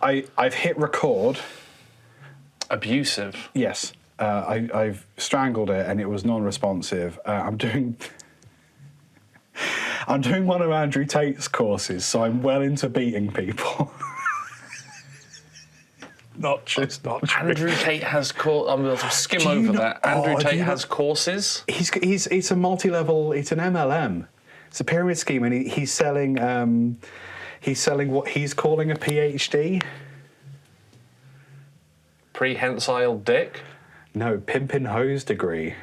I've hit record. Abusive. Yes. I've strangled it and it was non-responsive. I'm doing one of Andrew Tate's courses, so I'm well into beating people. Not true. Andrew Tate has courses. I'm going to skim over that. Andrew Tate has courses. It's a multi-level. It's an MLM. It's a pyramid scheme, and he's selling what he's calling a PhD. Prehensile dick. No, pimpin' hose degree.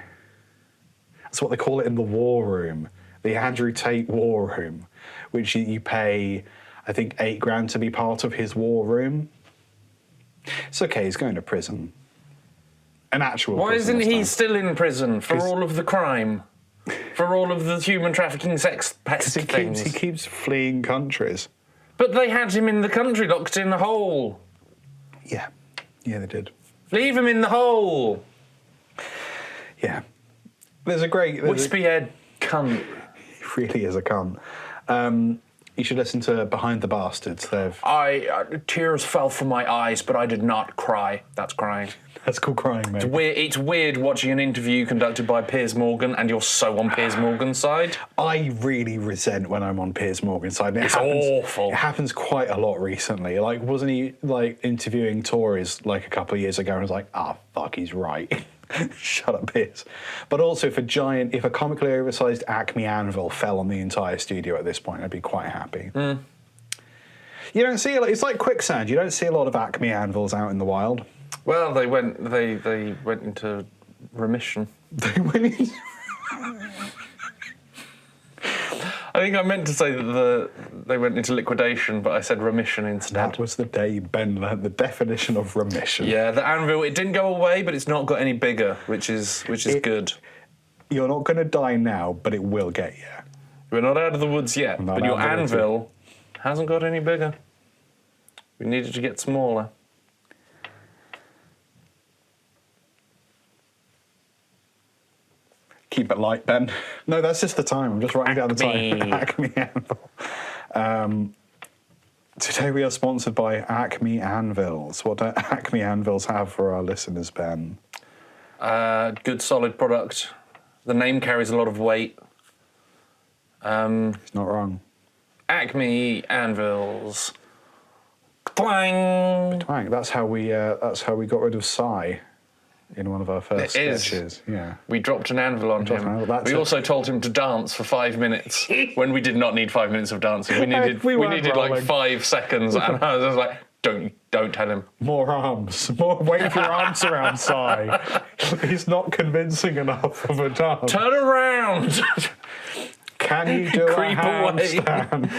That's what they call it in the war room, the Andrew Tate war room, which you pay, I think, $8,000 to be part of his war room. It's okay, he's going to prison. An actual Why prison. isn't he still in prison for all of the crime? For all of the human trafficking sex pest things? He keeps fleeing countries. But they had him in the country, locked in a hole. Yeah. Yeah, they did. Leave him in the hole. Yeah. There's a great... Wispy-head cunt. He really is a cunt. You should listen to Behind the Bastards. Tears fell from my eyes, but I did not cry. That's crying. That's called crying, mate. It's weird watching an interview conducted by Piers Morgan and you're so on Piers Morgan's side. I really resent when I'm on Piers Morgan's side. It's awful. It happens quite a lot recently. Like, wasn't he like interviewing Tories like a couple of years ago and was like, fuck, he's right. Shut up, Piers. But also, if a comically oversized Acme anvil fell on the entire studio at this point, I'd be quite happy. Mm. You don't see it's like quicksand. You don't see a lot of Acme anvils out in the wild. Well, they went into remission. They went into... I think I meant to say that they went into liquidation, but I said remission instead. That was the day Ben learned the definition of remission. Yeah, the anvil, it didn't go away, but it's not got any bigger, which is good. You're not going to die now, but it will get you. We're not out of the woods yet, but your anvil hasn't got any bigger. We need it to get smaller. Keep it light, Ben. No, that's just the time. I'm just writing down the time. Acme Anvil. Today we are sponsored by Acme Anvils. What do Acme Anvils have for our listeners, Ben? Good, solid product. The name carries a lot of weight. He's not wrong. Acme Anvils. Twang! Twang. That's how we got rid of Psy in one of our first sketches. Yeah. We dropped an anvil on him. We also told him to dance for 5 minutes when we did not need 5 minutes of dancing. We needed like 5 seconds, and I was like, don't tell him. More arms. Wave your arms around, Psy. He's not convincing enough of a dance. Turn around. Can you do a handstand?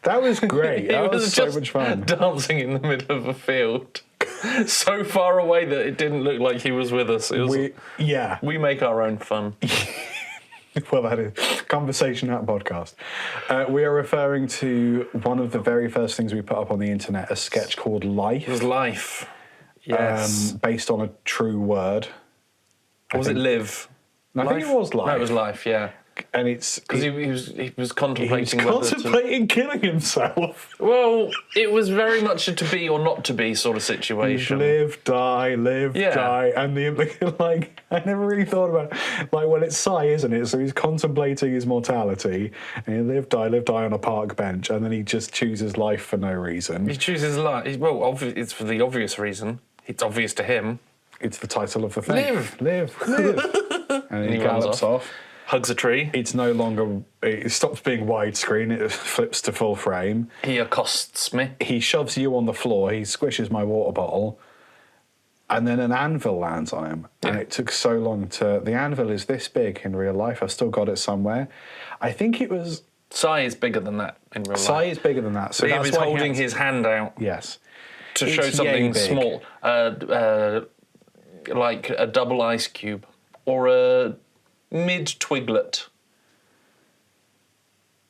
That was great. That was so much fun. Dancing in the middle of a field. So far away that it didn't look like he was with us. We make our own fun. Well, that is conversation at podcast. We are referring to one of the very first things we put up on the internet, a sketch called Life. It was Life. Yes. Based on a true word. Or was it Live? I think it was Life. No, it was Life, yeah. And it's... Because he was contemplating killing himself. Well, it was very much a to be or not to be sort of situation. Live, die, die. And I never really thought about it. Like, well, it's Psy, isn't it? So he's contemplating his mortality, and he live, die on a park bench, and then he just chooses life for no reason. He chooses life. Well, it's for the obvious reason. It's obvious to him. It's the title of the thing. Live. And he gallops off. Hugs a tree. It's no longer... It stops being widescreen. It flips to full frame. He accosts me. He shoves you on the floor. He squishes my water bottle. And then an anvil lands on him. Yeah. And it took so long to... The anvil is this big in real life. I've still got it somewhere. I think it was... Psy is bigger than that in real life. Psy is bigger than that. So he was holding his hand out. Yes. To show something small. Like a double ice cube. Or a... mid-twiglet.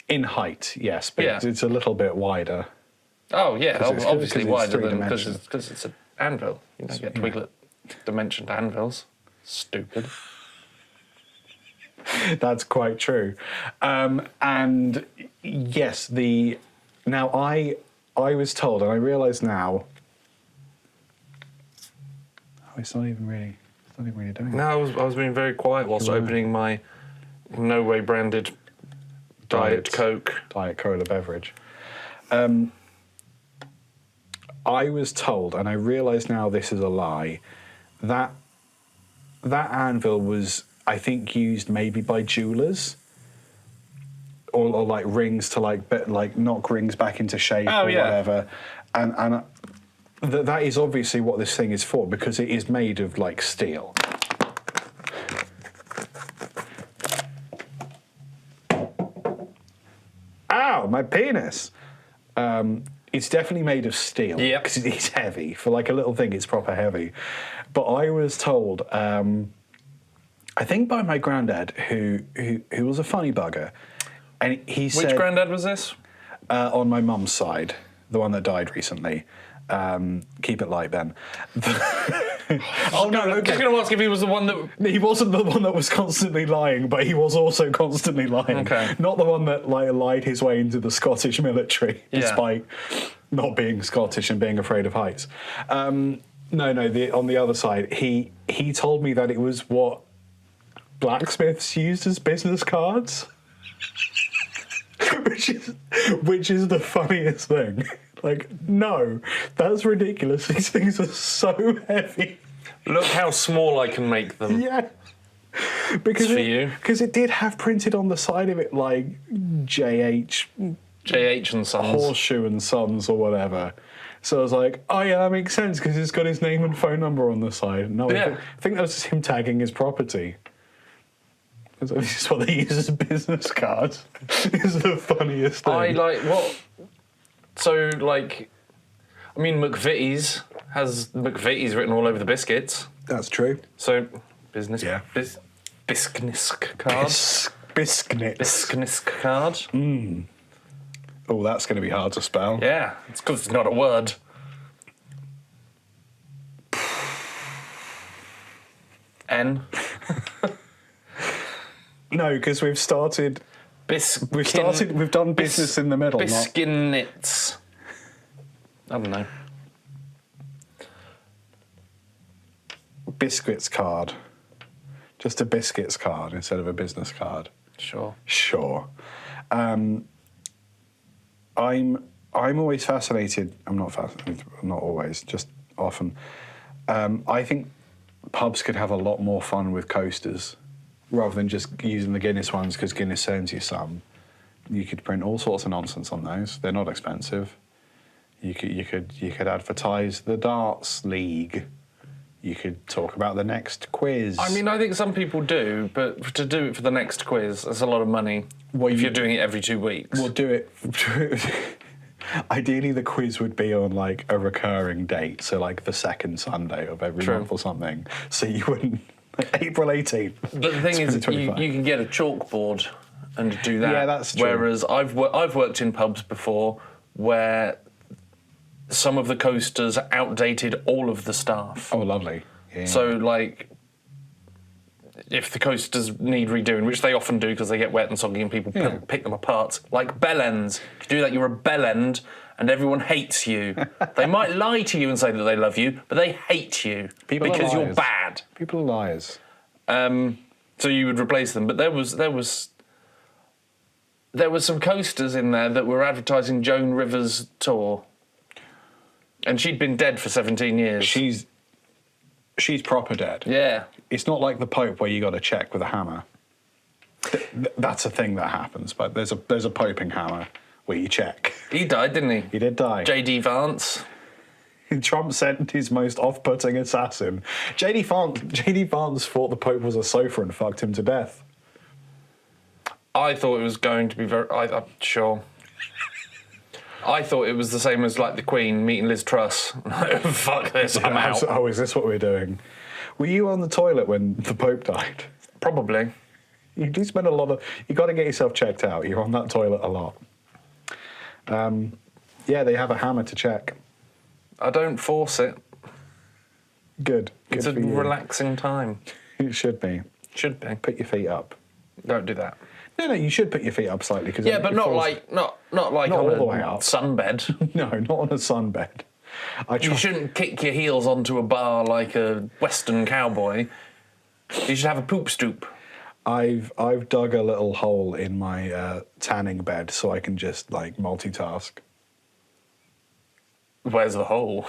In height, yes, but it's a little bit wider. Oh, yeah, obviously wider than... Because it's an anvil. You don't get twiglet-dimensioned anvils. Stupid. That's quite true. And, yes, Now, I was told, and I realise now, it's not even really doing it. No, I was being very quiet whilst opening my No Way branded Diet Coke. Diet Cola beverage. I was told, and I realise now this is a lie, that anvil was, I think, used maybe by jewellers, or like rings to like knock rings back into shape whatever, and that is obviously what this thing is for, because it is made of like steel. Ow, my penis! It's definitely made of steel. Yeah, because it's heavy. For like a little thing, it's proper heavy. But I was told, I think by my granddad, who was a funny bugger, and he said, which granddad was this? On my mum's side, the one that died recently. Keep it light, Ben. Oh no! Okay. Just going to ask if he was the one that... He wasn't the one that was constantly lying, but he was also constantly lying. Okay. Not the one that lied his way into the Scottish military, despite not being Scottish and being afraid of heights. No. On the other side, he told me that it was what blacksmiths used as business cards, which is the funniest thing. Like, no, that's ridiculous. These things are so heavy. Look how small I can make them. Yeah. Because it did have printed on the side of it, like, JH and Sons. Horseshoe and Sons or whatever. So I was like, oh yeah, that makes sense, because it's got his name and phone number on the side. No, I think that was just him tagging his property. Because this is what they use as business cards. It's the funniest thing. So, like, I mean, McVitie's has McVitie's written all over the biscuits. That's true. So, business... Yeah. Bisknisk card. Bisknisk card. Oh, that's going to be hard to spell. Yeah, it's because it's not a word. N. No, because we've started... We've done business in the middle. Biskinits. I don't know. Biscuits card. Just a biscuits card instead of a business card. Sure. I'm always fascinated. I'm not fascinated. Not always. Just often. I think pubs could have a lot more fun with coasters, rather than just using the Guinness ones because Guinness sends you some. You could print all sorts of nonsense on those. They're not expensive. You could advertise the darts league. You could talk about the next quiz. I mean, I think some people do, but to do it for the next quiz, that's a lot of money. If you're doing it every 2 weeks. We'll do it. Ideally, the quiz would be on like a recurring date, so like the second Sunday of every month or something. So you wouldn't. April 18th. But the thing is, you can get a chalkboard and do that. Yeah, that's true. Whereas I've worked in pubs before where some of the coasters outdated all of the staff. Oh, lovely. Yeah. So, like, if the coasters need redoing, which they often do because they get wet and soggy and people pick them apart, like bellends. If you do that, you're a bellend and everyone hates you. They might lie to you and say that they love you, but they hate you because you're bad. People are liars. So you would replace them, but there was some coasters in there that were advertising Joan Rivers' tour, and she'd been dead for 17 years. She's proper dead. Yeah. It's not like the Pope where you got to check with a hammer. That's a thing that happens, but there's a poping hammer where you check. He died, didn't he? He did die. J.D. Vance. Trump sent his most off-putting assassin. J.D. Vance thought the Pope was a sofa and fucked him to death. I thought it was going to be I'm sure. I thought it was the same as like the Queen meeting Liz Truss. Fuck this, I'm out. Oh, is this what we're doing? Were you on the toilet when the Pope died? Probably. You do spend a lot of... You got to get yourself checked out. You're on that toilet a lot. Yeah, they have a hammer to check. I don't force it. Good. It's a relaxing time. It should be. Should be. Put your feet up. Don't do that. No, you should put your feet up slightly because Yeah, but not like not on all a the way up. sunbed. No, not on a sunbed. You shouldn't kick your heels onto a bar like a Western cowboy. You should have a poop stoop. I've dug a little hole in my tanning bed so I can just like multitask. Where's the hole?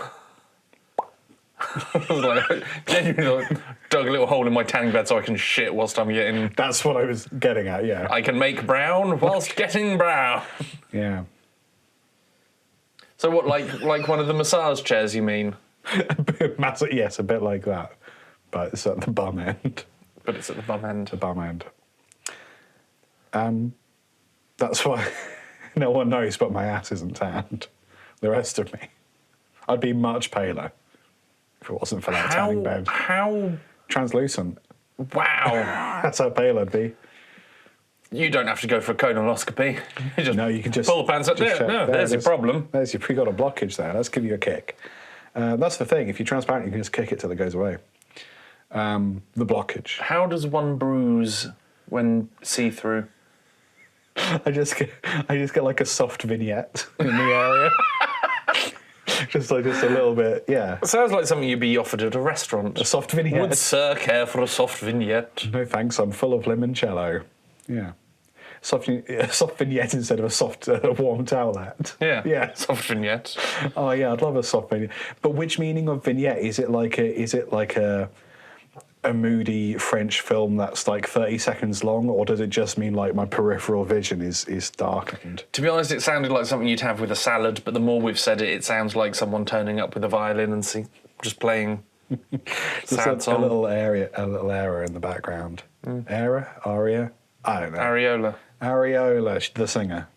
Like, genuinely dug a little hole in my tanning bed so I can shit whilst I'm getting. That's what I was getting at. Yeah. I can make brown whilst getting brown. Yeah. So what, like one of the massage chairs, you mean? Yes, a bit like that, but it's at the bum end. But it's at the bum end. The bum end. That's why no one knows, but my ass isn't tanned. The rest of me, I'd be much paler if it wasn't for that tanning bed. How? Translucent. Wow. That's how pale I'd be. You don't have to go for a colonoscopy. You can just pull the pants up. just check. There's your problem. You've got a blockage there. Let's give you a kick. That's the thing. If you're transparent, you can just kick it till it goes away. The blockage. How does one bruise when see-through? I just get like a soft vignette in the area. just a little bit, yeah. It sounds like something you'd be offered at a restaurant. A soft vignette. Would sir care for a soft vignette? No thanks, I'm full of limoncello. Yeah. Soft vignette instead of a soft warm towelette. Yeah. Yeah. Soft vignette. Oh yeah, I'd love a soft vignette. But which meaning of vignette? Is it like a moody French film that's like 30 seconds long, or does it just mean like my peripheral vision is darkened? To be honest, it sounded like something you'd have with a salad, but the more we've said it, it sounds like someone turning up with a violin and just playing sad song. A little error in the background. Aria? I don't know. Areola, the singer.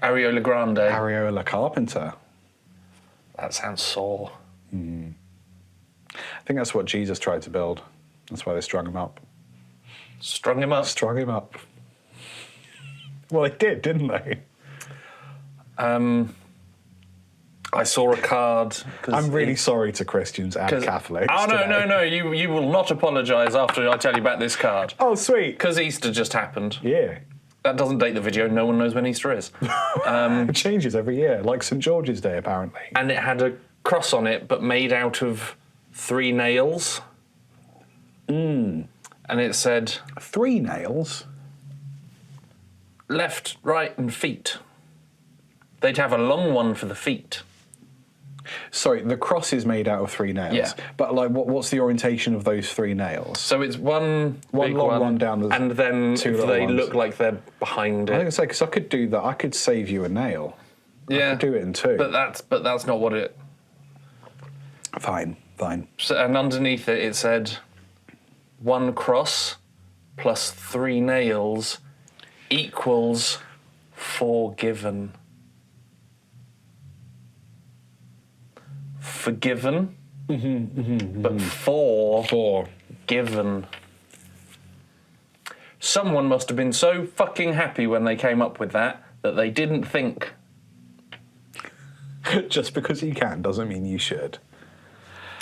Areola Grande. Areola Carpenter. That sounds sore. I think that's what Jesus tried to build. That's why they strung him up. Strung him up? Strung him up. Well, they did, didn't they? I saw a card. I'm really sorry to Christians and Catholics. Oh, today. no. You will not apologise after I tell you about this card. Oh, sweet. Because Easter just happened. Yeah. That doesn't date the video. No one knows when Easter is. It changes every year, like St. George's Day, apparently. And it had a cross on it, but made out of 3 nails. And it said... 3 nails? Left, right, and feet. They'd have a long one for the feet. Sorry, the cross is made out of 3 nails. Yeah. But like, what's the orientation of those 3 nails? So it's one big long one down the and then 2 if little they ones. look like they're behind I it. was gonna say, because I could do that. I could save you a nail. Yeah. I could do it in 2. But that's not what it... Fine. So, and underneath it said 1 cross plus 3 nails equals forgiven. Forgiven, but forgiven. Someone must have been so fucking happy when they came up with that they didn't think. Just because you can doesn't mean you should.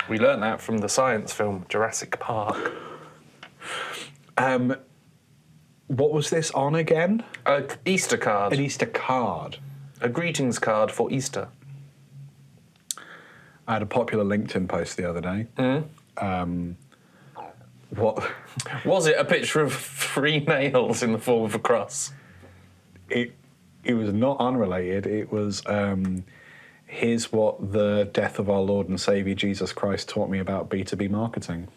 We learned that from the science film Jurassic Park. What was this on again? An Easter card. An Easter card. A greetings card for Easter. I had a popular LinkedIn post the other day. What? Was it a picture of 3 nails in the form of a cross? It was not unrelated. It was, here's what the death of our Lord and Saviour Jesus Christ taught me about B2B marketing.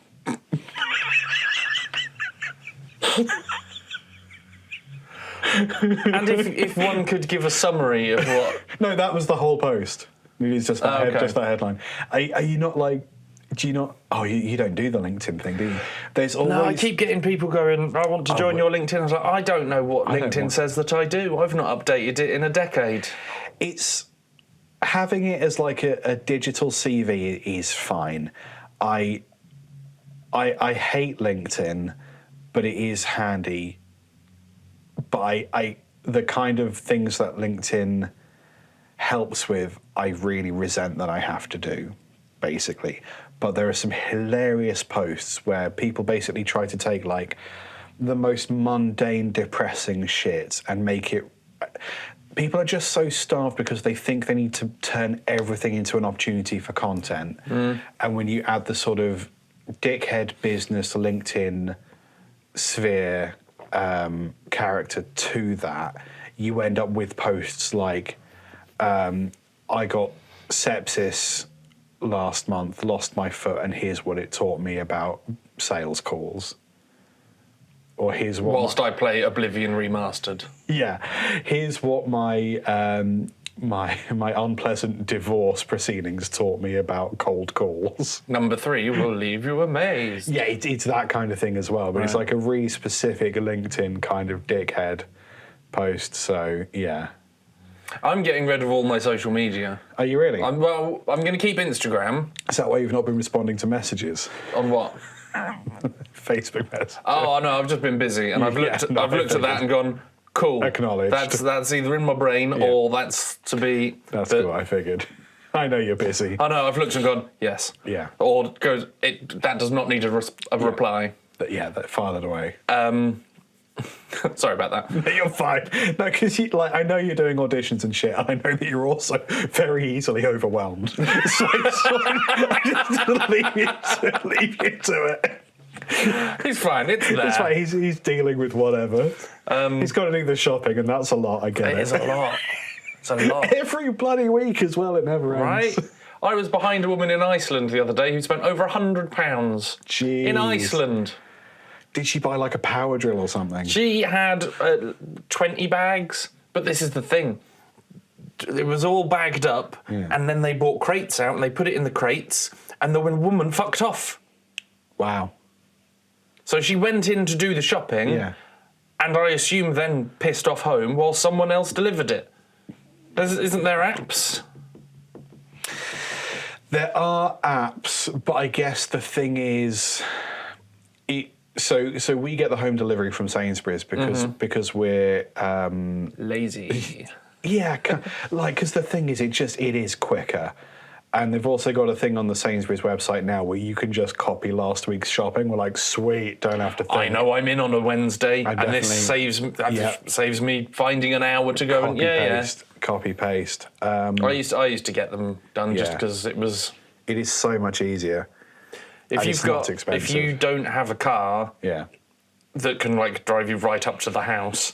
And if one could give a summary of what... No, that was the whole post. It's just that, just that headline. Are you not like... Do you not... Oh, you don't do the LinkedIn thing, do you? There's always... No, I keep getting people going, I want to join your LinkedIn. I was like, I don't know what LinkedIn says that I do. I've not updated it in a decade. It's... Having it as like a digital CV is fine. I hate LinkedIn, but it is handy. But the kind of things that LinkedIn helps with, I really resent that I have to do, basically. But there are some hilarious posts where people basically try to take like the most mundane, depressing shit and make it. People are just so starved because they think they need to turn everything into an opportunity for content. And when you add the sort of dickhead business LinkedIn sphere character to that, you end up with posts like, I got sepsis last month, lost my foot, and here's what it taught me about sales calls. Or here's what Whilst I play Oblivion Remastered. Yeah, here's what my my unpleasant divorce proceedings taught me about cold calls. Number 3 will leave you amazed. Yeah, it's that kind of thing as well, but it's like a really specific LinkedIn kind of dickhead post. So yeah, I'm getting rid of all my social media. are you really? I'm going to keep Instagram. Is that why you've not been responding to messages? On what? Facebook messages. Oh no, I've just been busy, and I've looked at that and gone, cool. Acknowledged. That's either in my brain or that's to be. That's cool. I figured. I know you're busy. I know. I've looked and gone, yes. Yeah. Or goes. That does not need a reply. File it away. Sorry about that. You're fine. No, because I know you're doing auditions and shit, and I know that you're also very easily overwhelmed. So I just leave you to it. He's fine. It's there. It's fine. He's dealing with whatever. He's got to do the shopping, and that's a lot. I get it. It is a lot. It's a lot. Every bloody week as well. It never ends. Right? I was behind a woman in Iceland the other day who spent over £100 Jeez. in Iceland. Did she buy like a power drill or something? She had 20 bags, but this is the thing. It was all bagged up, and then they bought crates out, and they put it in the crates, and the woman fucked off. Wow. So she went in to do the shopping, and I assume then pissed off home while someone else delivered it. Isn't there apps? There are apps, but I guess the thing is... So we get the home delivery from Sainsbury's because we're lazy. Yeah, because the thing is, it is quicker, and they've also got a thing on the Sainsbury's website now where you can just copy last week's shopping. We're like, sweet, don't have to think. I know I'm in on a Wednesday, and this saves me finding an hour to go copy paste. I used to get them done just because it was. It is so much easier. If you don't have a car that can drive you right up to the house.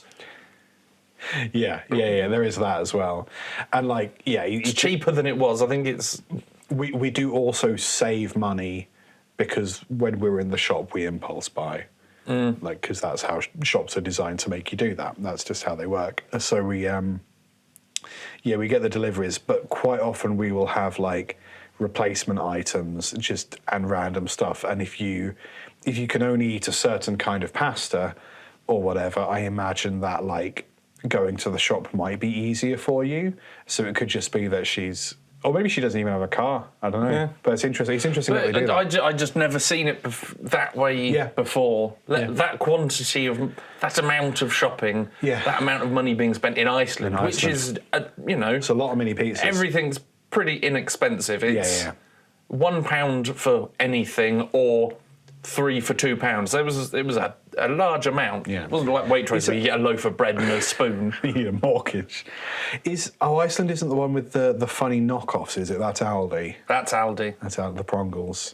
Yeah, there is that as well. And it's cheaper than it was. I think it's... We do also save money because when we're in the shop, we impulse buy. Because that's how shops are designed to make you do that. That's just how they work. So we get the deliveries, but quite often we will have replacement items and random stuff, and if you can only eat a certain kind of pasta or whatever, I imagine that going to the shop might be easier for you. So it could just be that or maybe she doesn't even have a car. I don't know. But it's interesting. It's interesting that they do that. I just never seen it that way before. That quantity of that amount of shopping, that amount of money being spent in Iceland, which is it's a lot of mini pizzas. Everything's pretty inexpensive. It's £1 for anything or 3 for £2. It was a large amount. Yeah. It wasn't like Waitrose where you get a loaf of bread and a spoon. You need a mortgage. Iceland isn't the one with the funny knockoffs, is it? That's Aldi. That's Aldi. That's Aldi, the Prongles.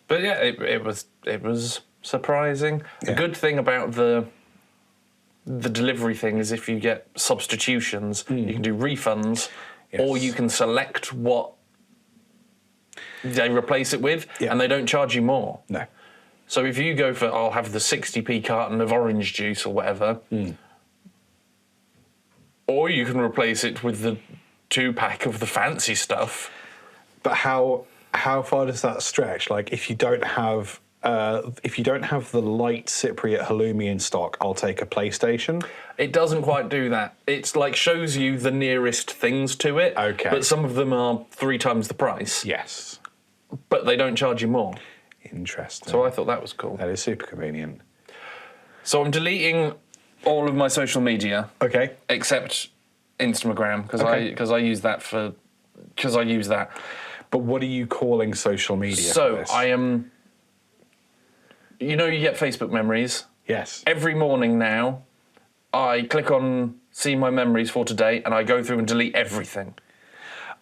But yeah, it was surprising. The good thing about the delivery thing is if you get substitutions, you can do refunds, or you can select what they replace it with, and they don't charge you more. No. So if you go for, I'll have the 60p carton of orange juice or whatever, or you can replace it with the 2-pack of the fancy stuff. But how far does that stretch? If you don't have the light Cypriot halloumi in stock, I'll take a PlayStation. It doesn't quite do that. It's shows you the nearest things to it. Okay. But some of them are 3 times the price. Yes. But they don't charge you more. Interesting. So I thought that was cool. That is super convenient. So I'm deleting all of my social media. Okay. Except Instagram, because I use that for... Because I use that. But what are you calling social media for this? I am... you get Facebook memories. Yes. Every morning now, I click on see my memories for today, and I go through and delete everything.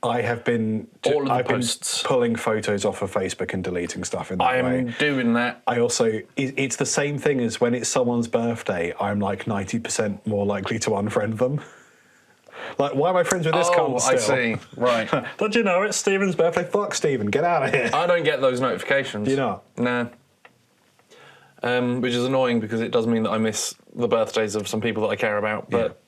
I have been All of the I've posts. been pulling photos off of Facebook and deleting stuff in that I way. am doing that. I also, it's the same thing as when it's someone's birthday, I'm like 90% more likely to unfriend them. Like, why am I friends with this cunt still? I see. Right. Don't you know it's Stephen's birthday? Fuck Stephen, get out of here. I don't get those notifications. You not? Nah. Which is annoying because it does mean that I miss the birthdays of some people that I care about, but...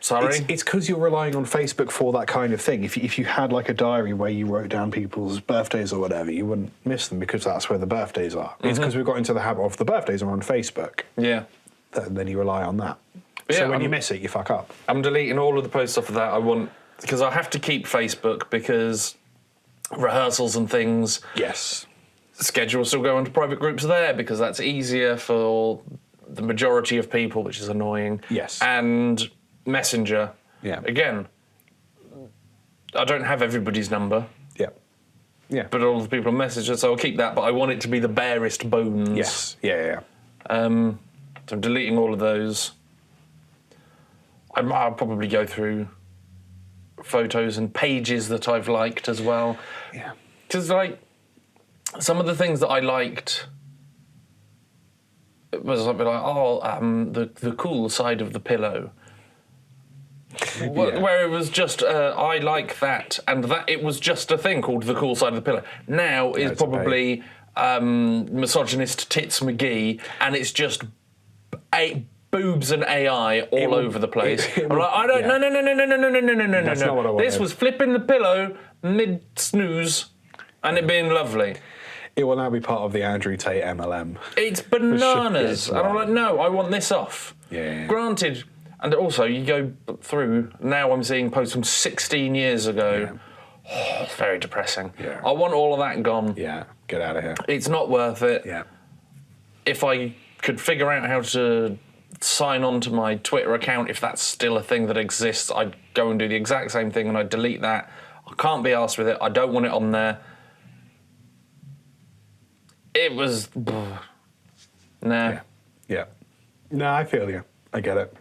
Sorry? It's because you're relying on Facebook for that kind of thing. If you had like a diary where you wrote down people's birthdays or whatever, you wouldn't miss them because that's where the birthdays are. It's because we've got into the habit of the birthdays are on Facebook. Yeah. Then you rely on that. Yeah, So when you miss it, you fuck up. I'm deleting all of the posts off of that. Because I have to keep Facebook because rehearsals and things... Yes. Schedule still go into private groups there because that's easier for the majority of people, which is annoying. Yes. And Messenger. Yeah. Again, I don't have everybody's number, Yeah. Yeah. but all the people on Messenger, so I'll keep that, but I want it to be the barest bones. Yes. Yeah. So I'm deleting all of those. I'll probably go through photos and pages that I've liked as well. Yeah. Because, like, some of the things that I liked was like, the cool side of the pillow. Where it was just, I like that, and that it was just a thing called the cool side of the pillow. Now is probably misogynist Tits McGee, and it's just boobs and AI all over the place. I'm like, I don't, no. That's not what I wanted. This was flipping the pillow mid-snooze, and it being lovely. It will now be part of the Andrew Tate MLM. It's bananas. Yes, and I'm like, no, I want this off. Yeah. Granted, and also you go through, now I'm seeing posts from 16 years ago. Yeah. Oh, it's very depressing. Yeah. I want all of that gone. Yeah, get out of here. It's not worth it. Yeah. If I could figure out how to sign on to my Twitter account, if that's still a thing that exists, I'd go and do the exact same thing and I'd delete that. I can't be arsed with it. I don't want it on there. It was... Nah. Yeah. No, I feel you. I get it.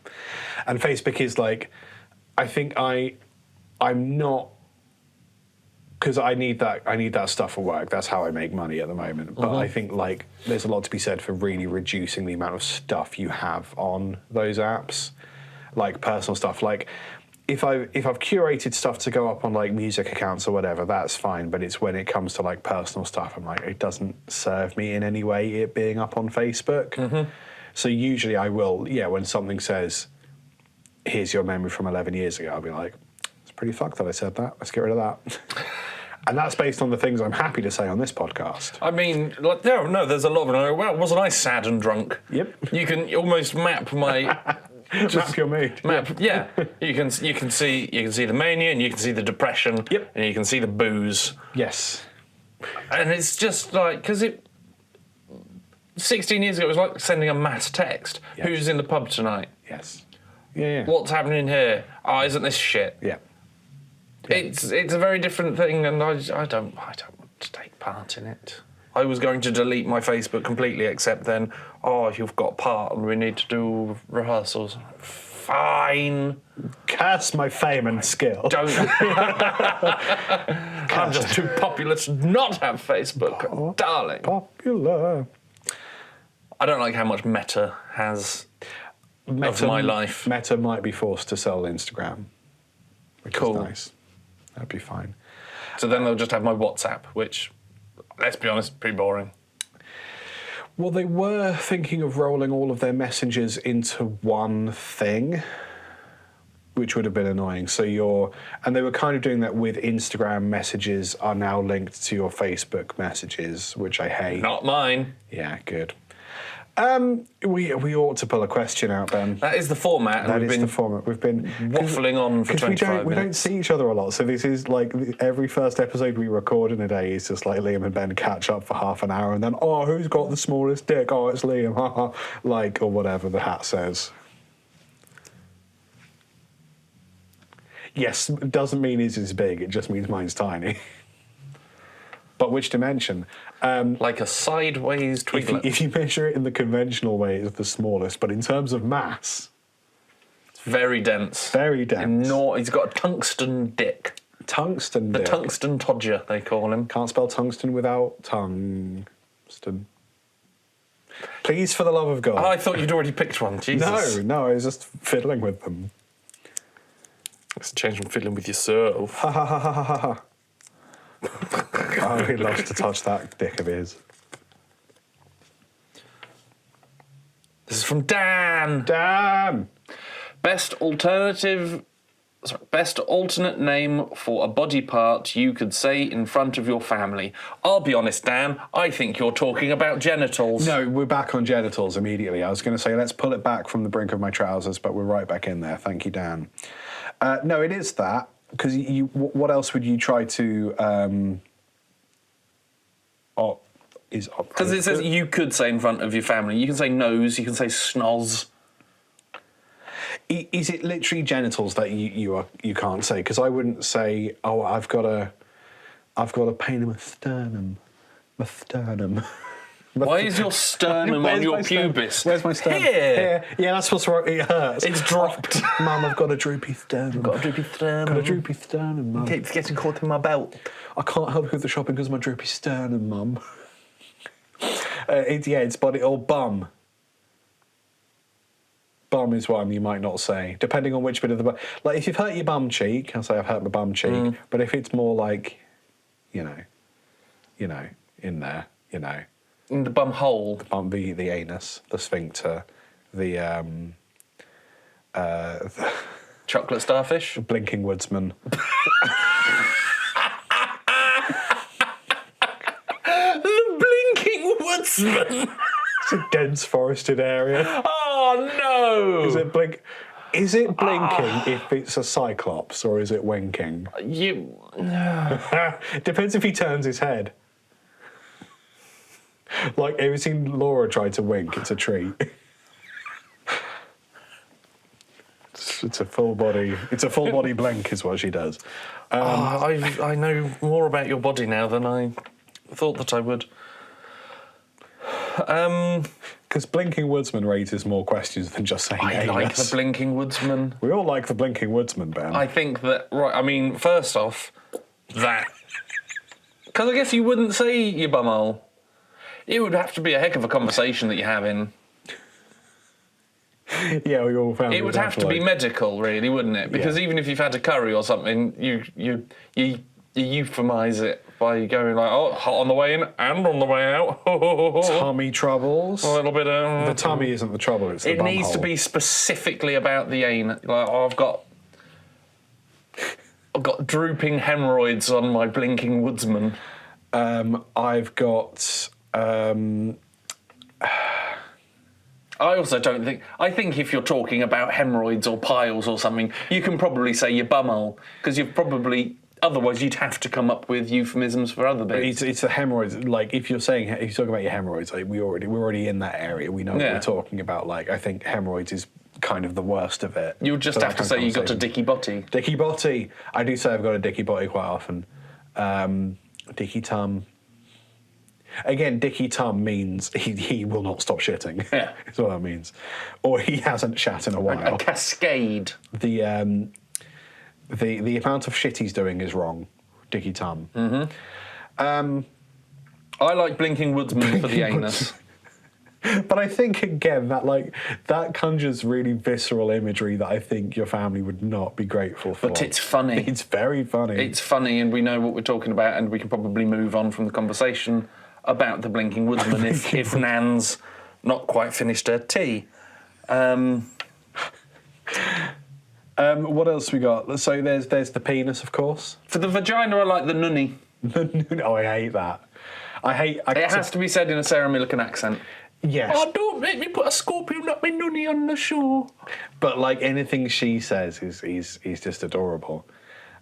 And Facebook is like, I think I'm not, because I need that stuff for work. That's how I make money at the moment. But I think like there's a lot to be said for really reducing the amount of stuff you have on those apps, like personal stuff. Like if I've curated stuff to go up on like music accounts or whatever, that's fine. But it's when it comes to like personal stuff, I'm like, it doesn't serve me in any way it being up on Facebook. So usually I will, when something says, here's your memory from 11 years ago, I'll be like, it's pretty fucked that I said that. Let's get rid of that. And that's based on the things I'm happy to say on this podcast. I mean, like, no, there's a lot of it. Well, wasn't I sad and drunk? Yep. You can almost map my... Map your mood. Yeah. You can see the mania and you can see the depression. Yep. And you can see the booze. Yes. And it's just like, because 16 years ago, it was like sending a mass text. Yes. Who's in the pub tonight? Yes. Yeah. What's happening here? Oh, isn't this shit? Yeah. It's a very different thing, and I don't want to take part in it. I was going to delete my Facebook completely, except then, you've got part and we need to do rehearsals. Fine. Curse my fame and skill. Don't. I'm just too popular to not have Facebook, darling. Popular. I don't like how much Meta has of my life. Meta might be forced to sell Instagram, which Cool. is nice. That'd be fine. So then they'll just have my WhatsApp, which, let's be honest, pretty boring. Well, they were thinking of rolling all of their messengers into one thing, which would have been annoying. And they were kind of doing that with Instagram messages are now linked to your Facebook messages, which I hate. Not mine. Yeah, good. We ought to pull a question out, Ben. That is the format. That is the format. We've been waffling on for 25 minutes. We don't see each other a lot, so this is like every first episode we record in a day is just like Liam and Ben catch up for half an hour and then, who's got the smallest dick? Oh, it's Liam, haha. Like, or whatever the hat says. Yes, it doesn't mean his is big, it just means mine's tiny. But which dimension? Like a sideways twiglet. If you measure it in the conventional way, it's the smallest. But in terms of mass, It's very dense. very dense. He's got a tungsten dick. Tungsten. The dick. tungsten todger, they call him. Can't spell tungsten without tungsten. Please, for the love of God. Oh, I thought you'd already picked one. Jesus. No, I was just fiddling with them. Let's change from fiddling with yourself. Ha ha ha ha ha ha. Oh, he loves to touch that dick of his. This is from Dan. Dan! Best alternate name for a body part you could say in front of your family. I'll be honest, Dan, I think you're talking about genitals. No, we're back on genitals immediately. I was going to say, let's pull it back from the brink of my trousers, but we're right back in there. Thank you, Dan. No, it is that, because what else would you try to... Because it says you could say in front of your family. You can say nose, you can say snoz. Is it literally genitals that you can't say? Because I wouldn't say, oh, I've got a pain in my sternum. My sternum. Why is your sternum on your pubis? Where's my sternum? Here. Yeah, that's what's wrong. It hurts. It's dropped. Mum, I've got a droopy sternum. Got a droopy sternum. Got a droopy sternum, Mum. Keeps getting caught in my belt. I can't help with the shopping because of my droopy sternum, Mum. It's body or bum. Bum is one you might not say, depending on which bit of the bum. Like, if you've hurt your bum cheek, I'll say I've hurt my bum cheek. But if it's more like, in there, In the bum hole. the anus, the sphincter, the Chocolate starfish. blinking woodsman. The blinking woodsman. It's a dense forested area. Oh no! Is it blinking if it's a cyclops, or is it winking? Depends if he turns his head. Like, have you seen Laura try to wink? It's a treat. It's a full body blink is what she does. I know more about your body now than I thought that I would. Because blinking woodsman raises more questions than just saying I anus. like the blinking woodsman. We all like the blinking woodsman, Ben. I think that, right, I mean, first off, that. Because I guess you wouldn't say your bumhole. It would have to be a heck of a conversation that you're having. Yeah, we all found It would have to be medical, really, wouldn't it? Because even if you've had a curry or something, you euphemize it by going like, oh, hot on the way in and on the way out. tummy troubles. A little bit of... The tummy isn't the trouble, it's the It needs to bumhole. be specifically about the anus. Like, oh, I've got drooping hemorrhoids on my blinking woodsman. I've got... I also don't think... I think if you're talking about hemorrhoids or piles or something, you can probably say your bumhole, because you've probably... Otherwise, you'd have to come up with euphemisms for other bits. It's the hemorrhoids. Like, if you're talking about your hemorrhoids, like we're already in that area. We know what we're talking about. Like, I think hemorrhoids is kind of the worst of it. You would just have to say you got a dicky botty. Dicky botty. I do say I've got a dicky botty quite often. Dicky tum. Again, dicky tum means he will not stop shitting. Yeah. That's what that means. Or he hasn't shat in a while. A cascade. The amount of shit he's doing is wrong. Dicky tum. I like blinking woodsman for the anus. But I think, again, that conjures really visceral imagery that I think your family would not be grateful for. But it's funny. It's very funny. It's funny, and we know what we're talking about, and we can probably move on from the conversation about the blinking woodsman if Nan's not quite finished her tea. What else we got? So there's the penis, of course. For the vagina, I like the nunny. Oh, I hate that. It has to be said in a Sarah Millican accent. Yes. Oh, don't make me put a scorpion up my nunny on the shore. But like anything she says is just adorable,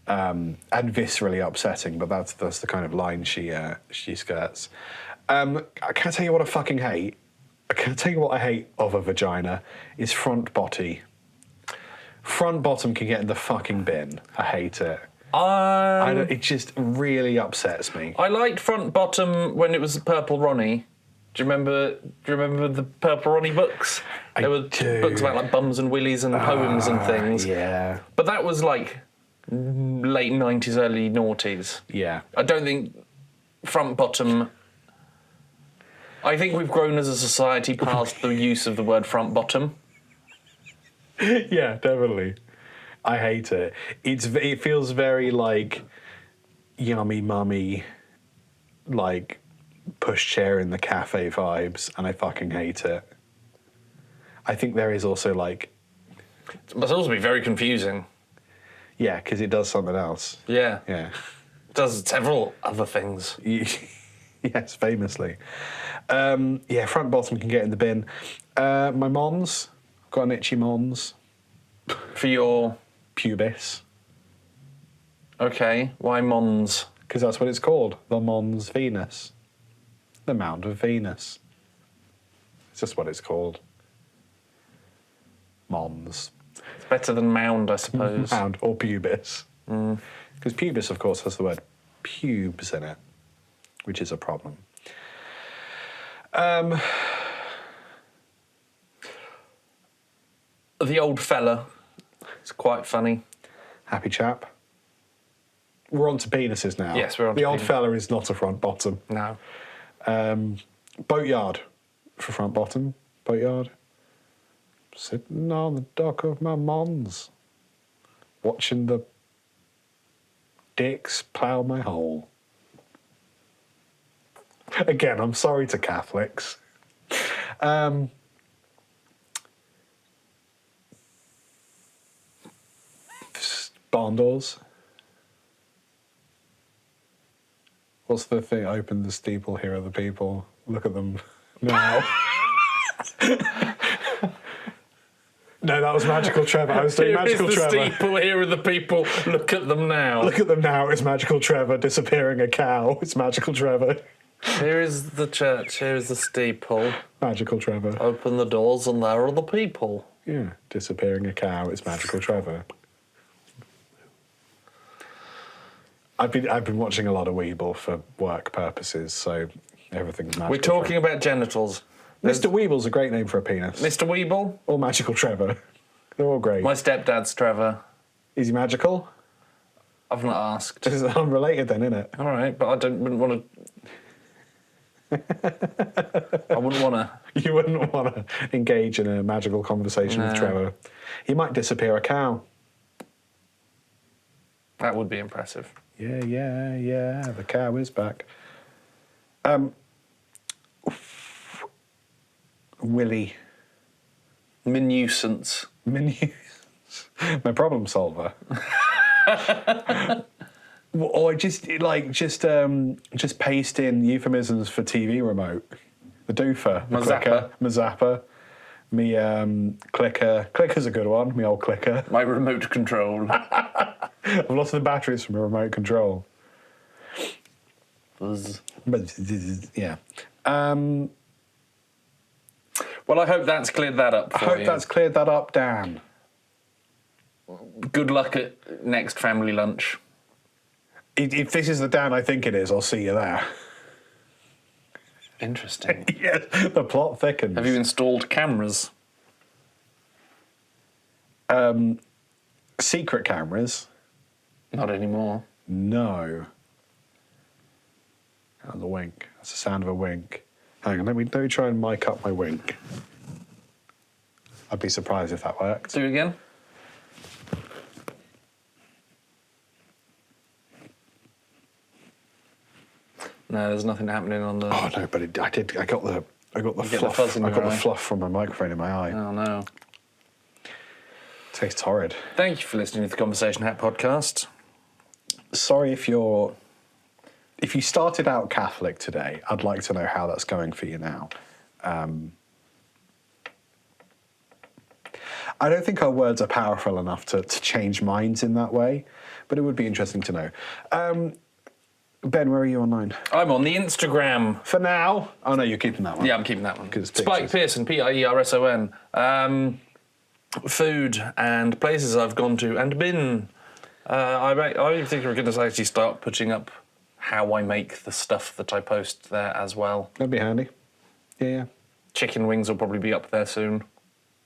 and viscerally upsetting. But that's the kind of line she skirts. I can't tell you what I fucking hate. I can tell you what I hate of a vagina is front body. Front bottom can get in the fucking bin. I hate it. It just really upsets me. I liked front bottom when it was Purple Ronnie. Do you remember the Purple Ronnie books? There were books about like bums and willies and poems and things. Yeah. But that was like late 90s, early noughties. Yeah. I don't think front bottom. I think we've grown as a society past the use of the word front bottom. Yeah, definitely. I hate it. It feels very like yummy mummy, like pushchair in the cafe vibes, and I fucking hate it. I think there is also like... It must also be very confusing. Yeah, because it does something else. Yeah. Yeah. It does several other things. Yes, famously. Yeah, front bottom can get in the bin. My mons, I've got an itchy mons. For your... Pubis. Okay, why Mons? Because that's what it's called, the Mons Venus. The Mound of Venus. It's just what it's called. Mons. It's better than mound, I suppose. Mound or pubis. Because pubis, of course, has the word pubes in it, which is a problem. The old fella. It's quite funny. Happy chap. We're on to penises now. Yes, we're on to The old penis. fella is not a front bottom. No. Boatyard for front bottom. Boatyard. Sitting on the dock of my mons. Watching the dicks plough my hole. Again, I'm sorry to Catholics. Barn doors. What's the thing? Open the steeple, here are the people. Look at them now. No, that was Magical Trevor. I was doing Magical Here is the Trevor. steeple, here are the people, look at them now. Look at them now. It's Magical Trevor disappearing a cow. It's Magical Trevor. Here is the church, here is the steeple. Magical Trevor. Open the doors and there are the people. Yeah, disappearing a cow. It's Magical Trevor. I've been watching a lot of Weeble for work purposes, so everything's Magical We're talking about genitals. Mr. Weeble's a great name for a penis. Mr. Weeble? Or Magical Trevor. They're all great. My stepdad's Trevor. Is he magical? I've not asked. This is unrelated then, isn't it? All right, but wouldn't want to... I wouldn't want to... You wouldn't want to engage in a magical conversation with No. Trevor. He might disappear a cow. That would be impressive. Yeah, the cow is back. Willie. Minusance. My problem solver. Or just paste in euphemisms for TV remote. The doofer. The Mazappa. clicker. Mazappa. Me clicker. Clicker's a good one. Me old clicker. My remote control. I've lost the batteries from a remote control. Buzz. But yeah. Well, I hope that's cleared that up for I hope you. that's cleared that up, Dan. Good luck at next family lunch. If this is the Dan I think it is, I'll see you there. Interesting. Yes, the plot thickens. Have you installed cameras? Secret cameras? Not anymore. No. That was a wink. That's the sound of a wink. Hang on, let me try and mic up my wink. I'd be surprised if that worked. Do it again. No, there's nothing happening on the... Oh no, but I got the get fluff. the fuzz in I your got the eye. fluff from my microphone in my eye. Oh, no. Tastes horrid. Thank you for listening to the Conversation Hat podcast. Sorry if you started out Catholic today. I'd like to know how that's going for you now. I don't think our words are powerful enough to change minds in that way, but it would be interesting to know. Ben, where are you online? I'm on the Instagram. For now. Oh no, you're keeping that one. Yeah, I'm keeping that one. 'Cause it's Spike pictures. Pearson, Pierson. Food and places I've gone to and been. I think we're going to actually start putting up how I make the stuff that I post there as well. That'd be handy. Yeah. Chicken wings will probably be up there soon.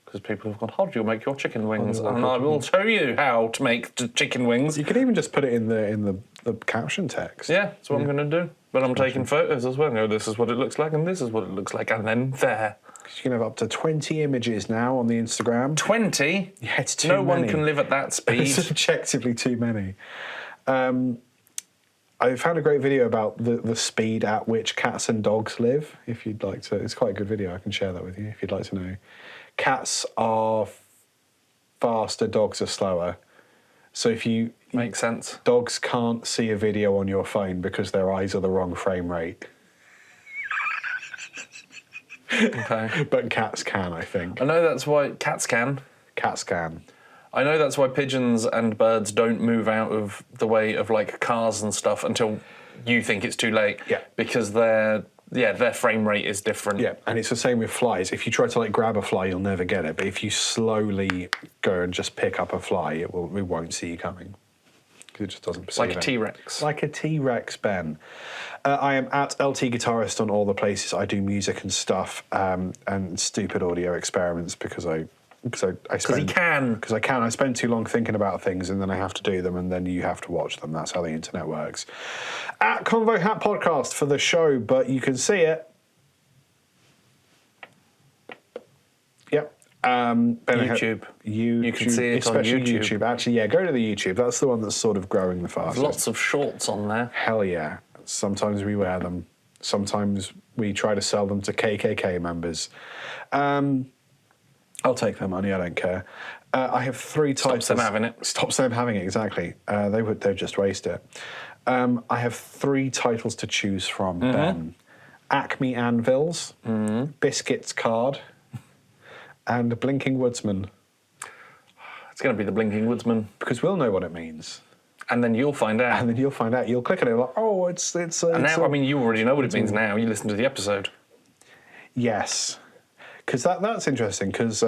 Because people have gone, how do you make your chicken wings? And I will show you how to make chicken wings. You could even just put it in the caption text. Yeah, that's what I'm going to do. But I'm taking photos as well. No, this is what it looks like, and this is what it looks like, and then there. You can have up to 20 images now on the Instagram. 20? Yeah, it's too many. No one many. can live at that speed. It's objectively too many. I found a great video about the speed at which cats and dogs live. If you'd like to, it's quite a good video. I can share that with you if you'd like to know. Cats are faster, dogs are slower. So if you... Makes sense. Dogs can't see a video on your phone because their eyes are the wrong frame rate. Okay. But cats can, I think. I know that's why cats can. Cats can. I know that's why pigeons and birds don't move out of the way of like cars and stuff until you think it's too late. Yeah. Because their frame rate is different. Yeah, and it's the same with flies. If you try to like grab a fly, you'll never get it. But if you slowly go and just pick up a fly, it won't see you coming. Because it just doesn't perceive Like a T-Rex. Like a T-Rex, Ben. I am at LT Guitarist on all the places. I do music and stuff and stupid audio experiments because I can. Because I can. I spend too long thinking about things and then I have to do them and then you have to watch them. That's how the internet works. At Convo Hat Podcast for the show, but you can see it. Yep. YouTube. You can see it on YouTube. Actually, yeah, go to the YouTube. That's the one that's sort of growing the fastest. There's lots of shorts on there. Hell yeah. Sometimes we wear them. Sometimes we try to sell them to KKK members. I'll take their money. I don't care. I have 3 titles. Stops them having it. Stops them having it, exactly. They'd just waste it. I have 3 titles to choose from, Ben. Acme Anvils, Biscuits Card, and Blinking Woodsman. It's going to be the Blinking Woodsman. Because we'll know what it means. And then you'll find out. And then you'll find out. You'll click on it like, oh, it's and now, I mean, you already know what it means now. You listen to the episode. Yes. Because that's interesting, because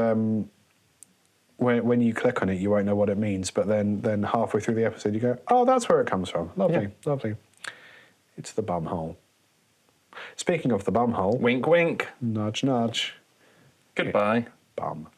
when you click on it, you won't know what it means, but then halfway through the episode, you go, oh, that's where it comes from. Lovely, lovely. It's the bumhole. Speaking of the bumhole... Wink, wink. Nudge, nudge. Goodbye. Bum.